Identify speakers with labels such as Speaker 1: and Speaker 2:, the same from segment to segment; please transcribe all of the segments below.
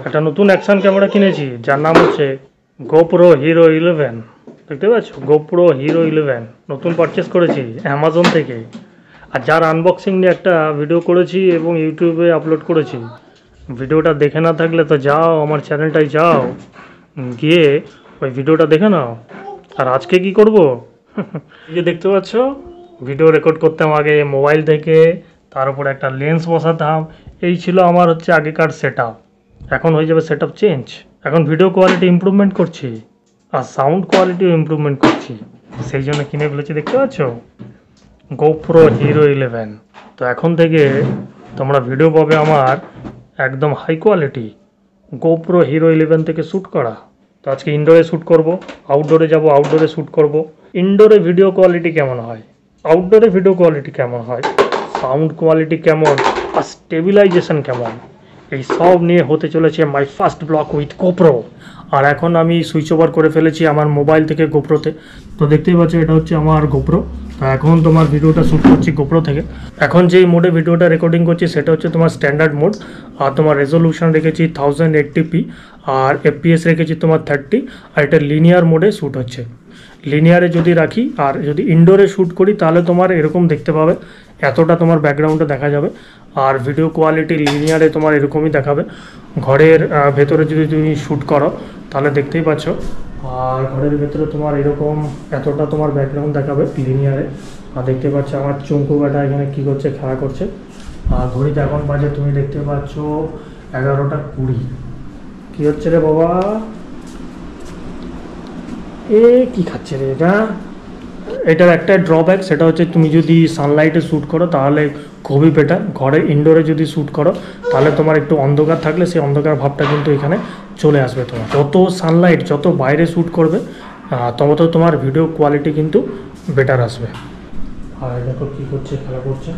Speaker 1: একটা নতুন action camera কিনেছি যার নাম হচ্ছে গোপ্রো হিরো 11। দেখতে পাচ্ছ, গোপ্রো হিরো 11 নতুন পারচেস করেছি অ্যামাজন থেকে। আর যার আনবক্সিং নিয়ে একটা ভিডিও করেছি এবং ইউটিউবে আপলোড করেছি। ভিডিওটা দেখে না থাকলে তো যাও আমার চ্যানেলটায় যাও, গিয়ে ওই ভিডিওটা দেখে নাও। আর আজকে কি করব এই যে দেখতে পাচ্ছ, ভিডিও রেকর্ড করতাম আগে মোবাইল থেকে, তার উপর একটা লেন্স বসাতাম। এই ছিল আমার হচ্ছে আগেকার সেটআপ। এখন হয়ে যাবে সেটআপ চেঞ্জ। এখন ভিডিও কোয়ালিটি ইমপ্রুভমেন্ট করছি আর সাউন্ড কোয়ালিটিও ইমপ্রুভমেন্ট করছি, সেই জন্য কিনে ফেলেছি। দেখতে পাচ্ছ গোপ্রো হিরো 11। তো এখন থেকে তোমরা ভিডিও পাবে আমার একদম হাই কোয়ালিটি গোপ্রো হিরো 11 থেকে শ্যুট করা। তো আজকে ইনডোরে শ্যুট করব, আউটডোরে যাব, আউটডোরে শ্যুট করব। ইনডোরে ভিডিও কোয়ালিটি কেমন হয়, আউটডোরে ভিডিও কোয়ালিটি কেমন হয়, সাউন্ড কোয়ালিটি কেমন, আর স্টেবিলাইজেশন কেমন, এই সব নিয়ে হতে চলেছে my first blog with GoPro. আর এখন আমি সুইচ ওভার করে ফেলেছি আমার মোবাইল থেকে গোপ্রোতে। তো দেখতেই পাচ্ছ এটা হচ্ছে আমার গোপ্রো। তো এখন তোমার ভিডিওটা শ্যুট করছি গোপ্রো থেকে। এখন যেই মোডে ভিডিওটা রেকর্ডিং করছি সেটা হচ্ছে তোমার স্ট্যান্ডার্ড মোড। আর তোমার রেজলিউশন রেখেছি 1080p, আর FPS রেখেছি তোমার 30। আর এটা লিনিয়ার মোডে শ্যুট হচ্ছে। লিনিয়ারে যদি রাখি আর যদি ইনডোরে শ্যুট করি তাহলে তোমার এরকম দেখতে পাবে, এতটা তোমার ব্যাকগ্রাউন্ডে দেখা যাবে। আর ভিডিও কোয়ালিটি লিনিয়ারে তোমার এরকমই দেখাবে। ঘরের ভেতরে যদি তুমি শ্যুট করো তাহলে দেখতেই পাচ্ছ, আর ঘরের ভেতরে তোমার এরকম এতটা তোমার ব্যাকগ্রাউন্ড দেখাবে লিনিয়ারে। আর দেখতে পাচ্ছ আমার চুমকু কাটা এখানে কী করছে, খেলা করছে। আর ঘড়িতে এখন বাজে তুমি দেখতে পাচ্ছ 11:20। কী হচ্ছে রে বাবা, এ কি খাচ্ছে রে এটা? এটার একটা ড্রব্যাক, সেটা হচ্ছে তুমি যদি সানলাইটে শ্যুট করো তাহলে খুবই বেটার। ঘরে ইনডোরে যদি শ্যুট করো তাহলে তোমার একটু অন্ধকার থাকলে সেই অন্ধকার ভাবটা কিন্তু এখানে চলে আসবে। তোমার যত সানলাইট, যত বাইরে শ্যুট করবে তত তোমার ভিডিও কোয়ালিটি কিন্তু বেটার আসবে। আর দেখো কী করছে, খেলা করছে।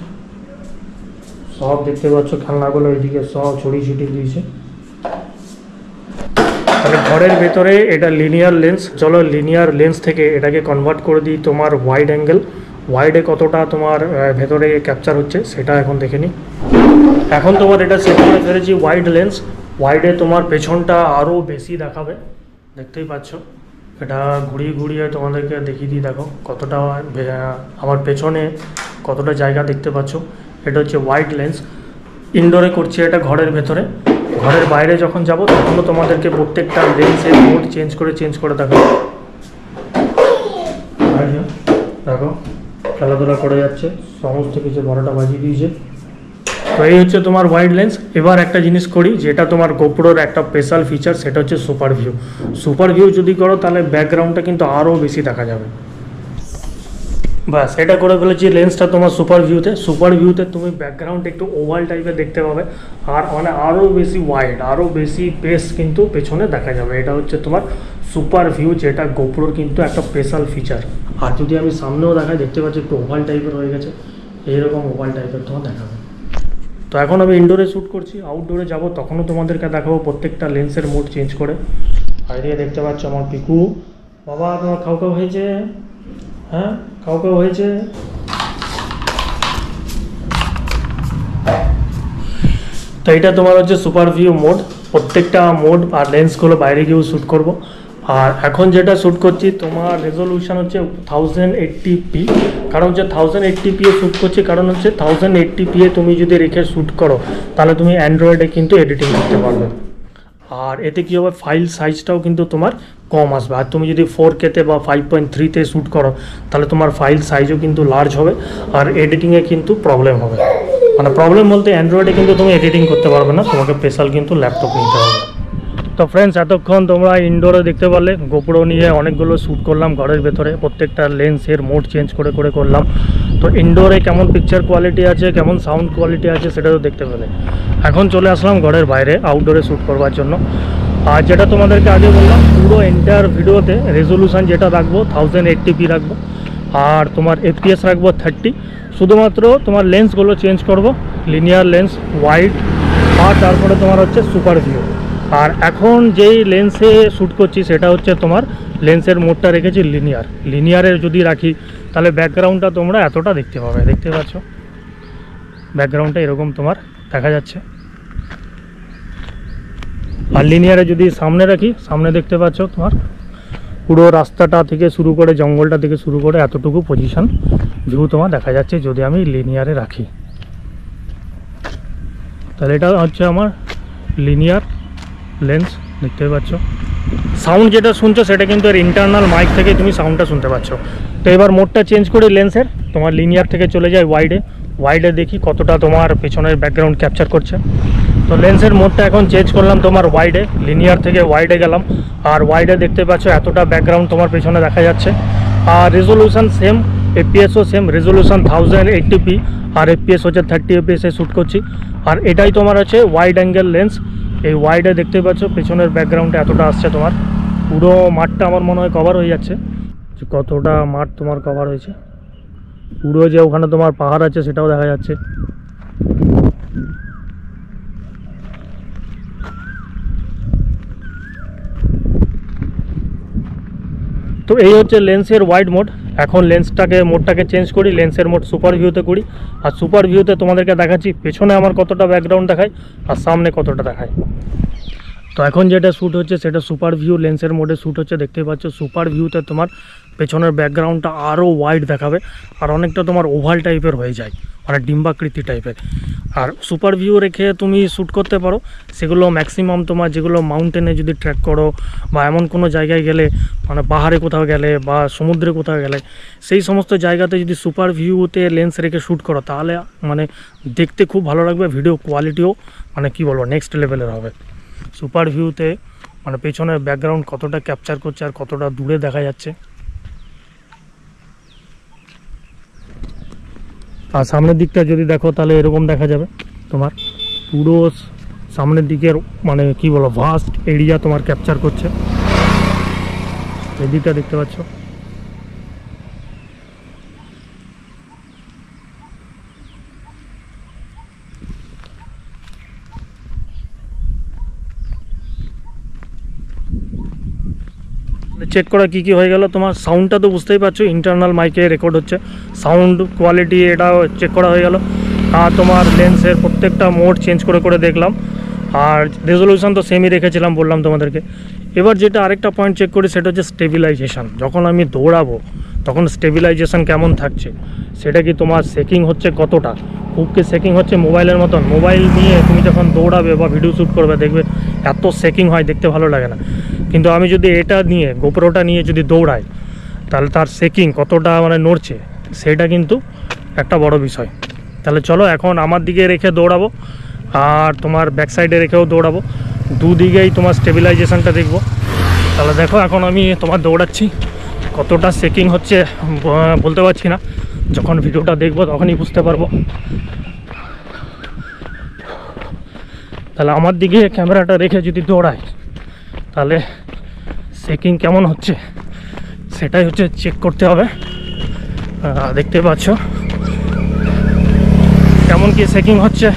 Speaker 1: সব দেখতে পাচ্ছ খেলনাগুলো এইদিকে সব ছড়িয়ে ছিটিয়ে দিয়েছে। তাহলে ঘরের ভেতরে এটা লিনিয়ার লেন্স। চলো লিনিয়ার লেন্স থেকে এটাকে কনভার্ট করে দিই তোমার ওয়াইড অ্যাঙ্গেল। ওয়াইডে কতটা তোমার ভেতরে ক্যাপচার হচ্ছে সেটা এখন দেখে নিই। এখন তোমার এটা সেট করে ফেলেছি ওয়াইড লেন্স। ওয়াইডে তোমার পেছনটা আরও বেশি দেখাবে, দেখতেই পাচ্ছ। এটা ঘুরিয়ে ঘুরিয়ে তোমাদেরকে দেখিয়ে দিই, দেখো কতটা আমার পেছনে কতটা জায়গা দেখতে পাচ্ছ। এটা হচ্ছে ওয়াইড লেন্স। ইনডোরে করছি এটা ঘরের ভেতরে। ঘরের বাইরে যখন যাব তখনও তোমাদেরকে প্রত্যেকটা লেন্সের মোড চেঞ্জ করে দেখো। দেখো খেলাধুলা করে যাচ্ছে, সমস্ত কিছু 12টা বাজিয়ে দিয়েছে। তো এই হচ্ছে তোমার ওয়াইড লেন্স। এবার একটা জিনিস করি যেটা তোমার গোপ্রোর একটা স্পেশাল ফিচার, সেটা হচ্ছে সুপার ভিউ। সুপার ভিউ যদি করো তাহলে ব্যাকগ্রাউন্ডটা কিন্তু আরও বেশি দেখা যাবে। বাস এটা করে ফেলেছি লেন্সটা তোমার সুপার ভিউতে। সুপার ভিউতে তুমি ব্যাকগ্রাউন্ড একটু ওভাল টাইপের দেখতে পাবে, আর মানে আরও বেশি ওয়াইড, আরও বেশি বেস কিন্তু পেছনে দেখা যাবে। এটা হচ্ছে তোমার সুপার ভিউ, যেটা গোপ্রোর কিন্তু একটা স্পেশাল ফিচার। আর যদি আমি সামনেও দেখাই, দেখতে পাচ্ছি একটু ওভাল টাইপের হয়ে গেছে, এইরকম ওভাল টাইপের তোমার দেখাবে। তো এখন আমি ইনডোরে শ্যুট করছি, আউটডোরে যাব তখনও তোমাদেরকে দেখাবো প্রত্যেকটা লেন্সের মোড চেঞ্জ করে। বাইরে দেখতে পাচ্ছ আমার পিকু। বাবা তোমার খাও খাও হয়েছে? হ্যাঁ খাও খাও হয়েছে। তো এটা তোমার হচ্ছে সুপার ভিউ মোড। প্রত্যেকটা মোড আর লেন্সগুলো বাইরে গিয়েও শ্যুট করব। আর এখন যেটা শ্যুট করছি তোমার রেজলিউশন হচ্ছে 1080p। কারণ হচ্ছে 1080p এ শ্যুট করছি, কারণ হচ্ছে 1080p এ তুমি যদি রেখে শ্যুট করো তাহলে তুমি অ্যান্ড্রয়েডে কিন্তু এডিটিং করতে পারবে। আর এতে কী হবে, ফাইল সাইজটাও কিন্তু তোমার কম আসবে। আর তুমি যদি 4K-তে বা 5.3-তে শ্যুট করো তাহলে তোমার ফাইল সাইজও কিন্তু লার্জ হবে, আর এডিটিংয়ে কিন্তু প্রবলেম হবে। মানে প্রবলেম বলতে অ্যান্ড্রয়েডে কিন্তু তুমি এডিটিং করতে পারবে না, তোমাকে স্পেশাল কিন্তু ল্যাপটপ নিতে হবে। তো ফ্রেন্ডস, এতক্ষণ তোমরা ইনডোরে দেখতে পারলে গোপ্রো নিয়ে অনেকগুলো শ্যুট করলাম ঘরের ভেতরে, প্রত্যেকটা লেন্সের মোড চেঞ্জ করে করলাম। তো ইনডোরে কেমন পিকচার কোয়ালিটি আছে, কেমন সাউন্ড কোয়ালিটি আছে সেটা তো দেখতে পেলে। এখন চলে আসলাম ঘরের বাইরে আউটডোরে শ্যুট করবার জন্য। আর যেটা তোমাদেরকে আগে বললাম, পুরো এন্টায়ার ভিডিওতে রেজলিউশন যেটা রাখবো 1080p রাখবো, আর তোমার FPS রাখবো 30। শুধুমাত্র তোমার লেন্সগুলো চেঞ্জ করব, লিনিয়ার লেন্স, ওয়াইড, আর তারপরে তোমার হচ্ছে সুপার ভিউ। আর এখন যেই লেন্সে শ্যুট করছি সেটা হচ্ছে তোমার লেন্সের মোডটা রেখেছি লিনিয়ার। লিনিয়ারে যদি রাখি তাহলে ব্যাকগ্রাউন্ডটা তোমরা এতটা দেখতে পাবে, দেখতে পাচ্ছ ব্যাকগ্রাউন্ডটা এরকম তোমার দেখা যাচ্ছে। আর লিনিয়ারে যদি সামনে রাখি, সামনে দেখতে পাচ্ছ তোমার পুরো রাস্তাটা থেকে শুরু করে জঙ্গলটা থেকে শুরু করে এতটুকু পজিশন ভিউ তোমার দেখা যাচ্ছে যদি আমি লিনিয়ারে রাখি। তাহলে এটা হচ্ছে আমার লিনিয়ার লেন্স, দেখতে পাচ্ছ। সাউন্ড যেটা শুনছো সেটা কিন্তু এর ইন্টারনাল মাইক থেকে তুমি সাউন্ডটা শুনতে পাচ্ছ। তো এবার মোডটা চেঞ্জ করে লেন্সের তোমার লিনিয়ার থেকে চলে যায় ওয়াইডে দেখি কতটা তোমার পেছনের ব্যাকগ্রাউন্ড ক্যাপচার করছে। তো লেন্সের মোডটা এখন চেঞ্জ করলাম তোমার ওয়াইডে, লিনিয়ার থেকে ওয়াইডে গেলাম। আর ওয়াইডে দেখতে পাচ্ছ এতটা ব্যাকগ্রাউন্ড তোমার পেছনে দেখা যাচ্ছে। আর রেজলিউশন সেম, এফপিএসও সেম, রেজলিউশন 1080p আর এফপিএস হচ্ছে 30 fps এ শ্যুট করছি। আর এটাই তোমার আছে ওয়াইড অ্যাঙ্গেল লেন্স। এই ওয়াইডে দেখতে পাচ্ছ পেছনের ব্যাকগ্রাউন্ডে এতটা আসছে তোমার, পুরো মাঠটা আমার মনে হয় কভার হয়ে যাচ্ছে। কতটা মাঠ তোমার কভার হয়েছে, পুরো যে ওখানে তোমার পাহাড় আছে সেটাও দেখা যাচ্ছে। তো এই হচ্ছে লেন্সের ওয়াইড মোড। এখন মোডটাকে চেঞ্জ করি, লেন্সের মোড সুপার ভিউতে করি। আর সুপার ভিউতে তোমাদেরকে দেখাচ্ছি পেছনে আমার কতটা ব্যাকগ্রাউন্ড দেখায় আর সামনে কতটা দেখায়। তো এখন যেটা শ্যুট হচ্ছে সেটা সুপার ভিউ লেন্সের মোডে শ্যুট হচ্ছে, দেখতে পাচ্ছ। সুপার ভিউতে তোমার পেছনের ব্যাকগ্রাউন্ডটা আরও ওয়াইড দেখাবে আর অনেকটা তোমার ওভাল টাইপের হয়ে যায়, মানে ডিম্বাকৃতি টাইপের। আর সুপার ভিউ রেখে তুমি শ্যুট করতে পারো, সেগুলো ম্যাক্সিমাম তোমার যেগুলো মাউন্টেনে যদি ট্র্যাক করো বা এমন কোনো জায়গায় গেলে, মানে পাহাড়ে কোথাও গেলে বা সমুদ্রে কোথাও গেলে, সেই সমস্ত জায়গাতে যদি সুপার ভিউতে লেন্স রেখে শ্যুট করো তাহলে মানে দেখতে খুব ভালো লাগবে, ভিডিও কোয়ালিটিও মানে কি বলবো নেক্সট লেভেলের হবে। সুপার ভিউতে মানে পেছনের ব্যাকগ্রাউন্ড কতটা ক্যাপচার করছে আর কতটা দূরে দেখা যাচ্ছে। আর সামনের দিকটা যদি দেখো তাহলে এরকম দেখা যাবে তোমার পুরো সামনের দিকের মানে কি বলো ভাস্ট এরিয়া তোমার ক্যাপচার করছে। এই দিকটা দেখতে পাচ্ছ। চেক করা কী কী হয়ে গেল, তোমার সাউন্ডটা তো বুঝতেই পারছো ইন্টারনাল মাইকে রেকর্ড হচ্ছে, সাউন্ড কোয়ালিটি এটাও চেক করা হয়ে গেল। আর তোমার লেন্সের প্রত্যেকটা মোড চেঞ্জ করে করে দেখলাম। আর রেজলিউশন তো সেমই রেখেছিলাম বললাম তোমাদেরকে। এবার যেটা আরেকটা পয়েন্ট চেক করি সেটা হচ্ছে স্টেবিলাইজেশান। যখন আমি দৌড়াবো তখন স্টেবিলাইজেশান কেমন থাকছে, সেটা কি তোমার শেকিং হচ্ছে কতটা, খুব কি শেকিং হচ্ছে মোবাইলের মতন। মোবাইল নিয়ে তুমি যখন দৌড়াবে বা ভিডিও শ্যুট করবে দেখবে এত শেকিং হয়, দেখতে ভালো লাগে না। কিন্তু আমি যদি এটা নিয়ে গোপ্রোটা নিয়ে যদি দৌড়াই তাহলে তার শেকিং কতটা মানে নড়ছে সেটা কিন্তু একটা বড় বিষয়। তাহলে চলো এখন আমার দিকে রেখে দৌড়াবো আর তোমার ব্যাক সাইডে রেখেও দৌড়াবো, দুদিকেই তোমার স্টেবিলাইজেশানটা দেখবো। তাহলে দেখো এখন আমি তোমার দৌড়াচ্ছি, কতটা শেকিং হচ্ছে বলতে পারছি না, যখন ভিডিওটা দেখবো তখনই বুঝতে পারবো। তাহলে আমার দিকে ক্যামেরাটা রেখে যদি দৌড়াই তাহলে শেকিং কেমন হচ্ছে সেটাই হচ্ছে চেক করতে হবে। দেখতে পাচ্ছ কেমন কি শেকিং হচ্ছে,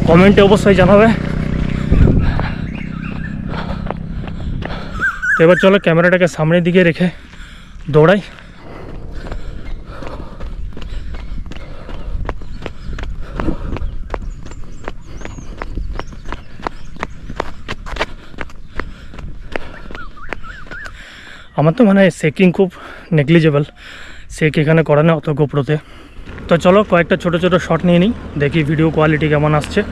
Speaker 1: কমেন্টে অবশ্যই জানাবে। তো এবার চলো ক্যামেরাটাকে সামনের দিকে রেখে দৌড়াই। আমার তো মানে শেকিং খুব নেগলিজেবল, শেক এখানে করে না অত গোপ্রোতে। তো চলো কয়েকটা ছোটো ছোটো শট নিয়ে নিই, দেখি ভিডিও কোয়ালিটি কেমন আসছে।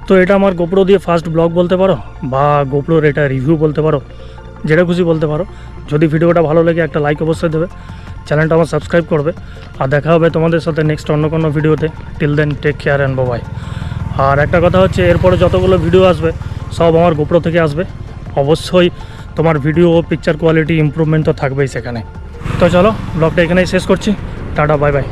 Speaker 1: তো এটা আমার গোপ্রো দিয়ে ফার্স্ট ব্লগ বলতে পারো বা গোপ্রোর এটা রিভিউ বলতে পারো, যেটা খুশি বলতে পারো। যদি ভিডিওটা ভালো লাগে একটা লাইক অবশ্যই দেবে, চ্যানেলটা আমার সাবস্ক্রাইব করবে। আর দেখা হবে তোমাদের সাথে নেক্সট অন্য কোনো ভিডিওতে। Till then take care and bye. আর একটা কথা হচ্ছে এরপরে যতগুলো ভিডিও আসবে সব আমার গোপ্রো থেকে আসবে। অবশ্যই তোমার ভিডিও ও পিকচার কোয়ালিটি ইমপ্রুভমেন্ট তো থাকবেই সেখানে। তো চলো ব্লগটা এখানেই শেষ করছি। Tata, bye bye.